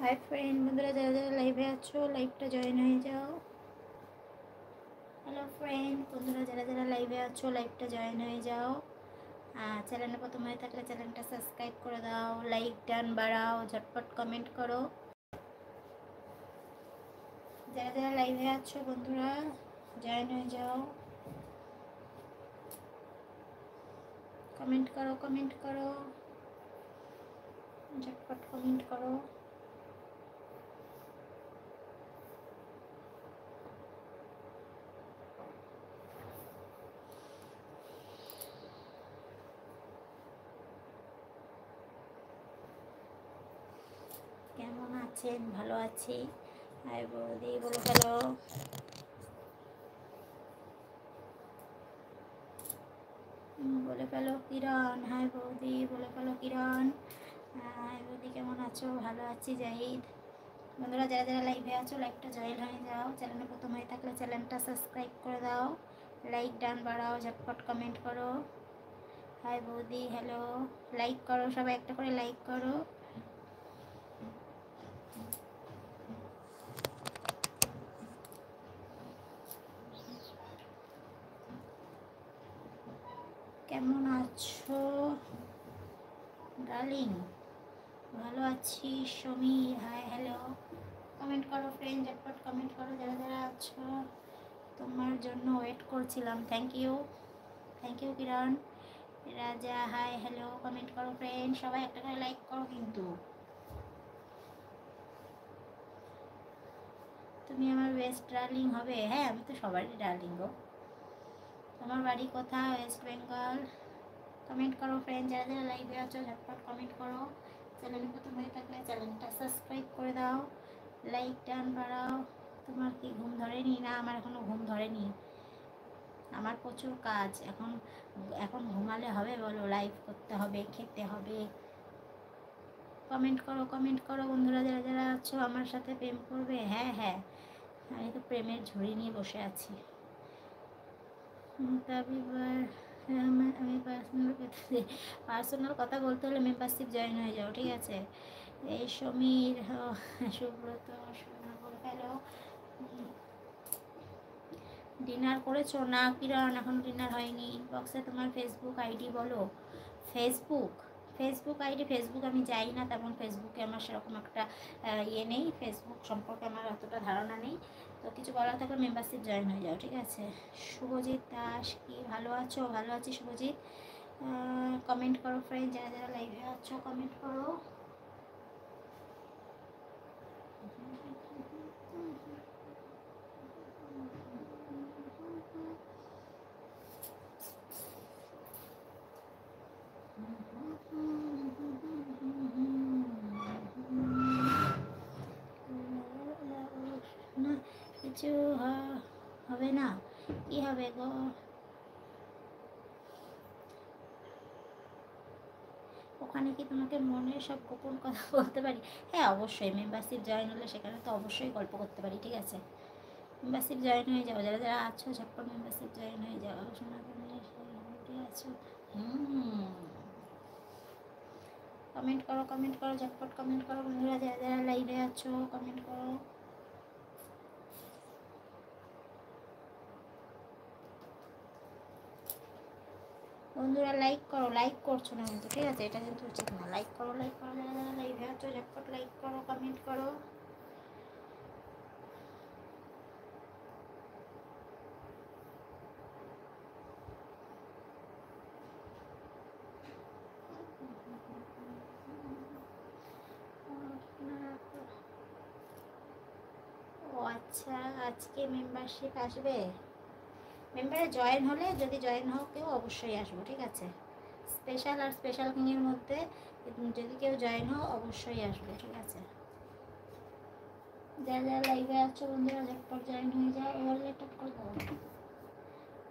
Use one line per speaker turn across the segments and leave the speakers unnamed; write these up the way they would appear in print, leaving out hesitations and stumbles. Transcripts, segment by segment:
Hi friend, বন্ধুরা যারা যারা লাইভে আছো লাইভটা জয়েন হয়ে যাও। হ্যালো ফ্রেন্ড, বন্ধুরা যারা যারা লাইভে আছো লাইভটা জয়েন হয়ে যাও। চ্যানেলে প্রথম হয়ে থাকলে চ্যানেলটা সাবস্ক্রাইব করে দাও, লাইক ডান বাড়াও, ঝটপট কমেন্ট করো। যারা যারা লাইভে আছো বন্ধুরা জয়েন হয়ে যাও, কমেন্ট করো কমেন্ট করো, ঝটপট কমেন্ট করো। কেমন আছেন? ভালো আছি। হাই বৌদি বলে ফেলো। বলে ফেলো কিরণ। হাই বৌদি বলে ফেলো কিরণ। হাই বৌদি কেমন আছো? ভালো আছি জাহিদ। বন্ধুরা যারা যারা লাইভে আছো লাইভটা জয়েন হয়ে যাও, চ্যানেলে প্রথম হয়ে থাকলে চ্যানেলটা সাবস্ক্রাইব করে দাও, লাইক ডান বাড়াও, ঝটপট কমেন্ট করো। হাই বৌদি, হ্যালো। লাইক করো সবাই, একটা করে লাইক করো। কেমন আছো ডার্লিং? ভালো আছি সমীর। Hi hello. কমেন্ট করো ফ্রেন্ড, ঝটপট কমেন্ট করো যারা যারা আছো। তোমার জন্য ওয়েট করছিলাম। Thank you Kiran. Raja hi hello. Comment করো ফ্রেন্ড, সবাই একটা করে লাইক করো কিন্তু। তুমি আমার বেস্ট ডার্লিং হবে। হ্যাঁ, আমি তো সবারই ডার্লিং গো। তোমার বাড়ি কোথায়? ওয়েস্ট বেঙ্গল। কমেন্ট করো ফ্রেন্ড, যারা যারা লাইভে আছো ঝটপট কমেন্ট করো। চ্যানেল প্রথম হয়ে থাকলে চ্যানেলটা সাবস্ক্রাইব করে দাও, লাইক ডান বাড়াও। তোমার কি ঘুম ধরেনি? না, আমার এখনো ঘুম ধরেনি। আমার প্রচুর কাজ এখন। এখন ঘুমালে হবে বলো? লাইভ করতে হবে, খেতে হবে। কমেন্ট করো বন্ধুরা যারা যারা আছো আমার সাথে প্রেম করবে। হ্যাঁ হ্যাঁ, আমি তো প্রেমের ঝুড়ি নিয়ে বসে আছি। আমি পার্সোনাল কথা বলতে হলে মেম্বারশিপ জয়েন হয়ে যাও, ঠিক আছে? এই সমীর, সুব্রত, হ্যালো। ডিনার করেছো? না কিরণ, এখন ডিনার হয়নি। বক্সে তোমার ফেসবুক আইডি বলো। ফেসবুক আইডি, ফেসবুক আমি যাই না তেমন। ফেসবুকে আমার সেরকম একটা ইয়ে নেই, ফেসবুক সম্পর্কে আমার অতটা ধারণা নেই। তো কিছু বলার থাকলে মেম্বারশিপ জয়েন হয়ে যাও, ঠিক আছে? শুভজিৎ দাস, কি ভালো আছো? ভালো আছি শুভজিৎ। কমেন্ট করো ফ্রেন্ড, যারা যারা লাইভে আছো কমেন্ট করো। না, কিছু হবে না। কি হবে গো? ওখানে কি তোমাকে মনের সব গোপন কথা বলতে পারি? হ্যাঁ অবশ্যই, মেম্বারশিপ জয়েন হলে সেখানে তো অবশ্যই গল্প করতে পারি, ঠিক আছে? মেম্বারশিপ জয়েন হয়ে যাও, যারা যারা আছো ঝটপট মেম্বারশিপ জয়েন হয়ে যাও। শোনা তুমি আছো। কমেন্ট করো ঝটপট কমেন্ট করো বন্ধুরা, যারা যারা লাইভে আছো কমেন্ট করো। বন্ধুরা লাইক করো, লাইক করছো না কিন্তু, ঠিক আছে? এটা কিন্তু উচিত না। লাইক করো যারা যারা লাইভে আছো ঝটপট লাইক করো, কমেন্ট করো। ও আচ্ছা, আজকে মেম্বারশিপ আসবে। মেম্বারে জয়েন হলে, যদি জয়েন হও কেউ, অবশ্যই আসবো, ঠিক আছে? স্পেশাল আর স্পেশাল কিংয়ের মধ্যে যদি কেউ জয়েন হও অবশ্যই আসবে, ঠিক আছে? যারা যারা লাইভে আছো বন্ধুরা ঝটপট জয়েন হয়ে যাও। এবার লেট করে দাও,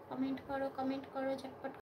কমেন্ট করো ঝটপট।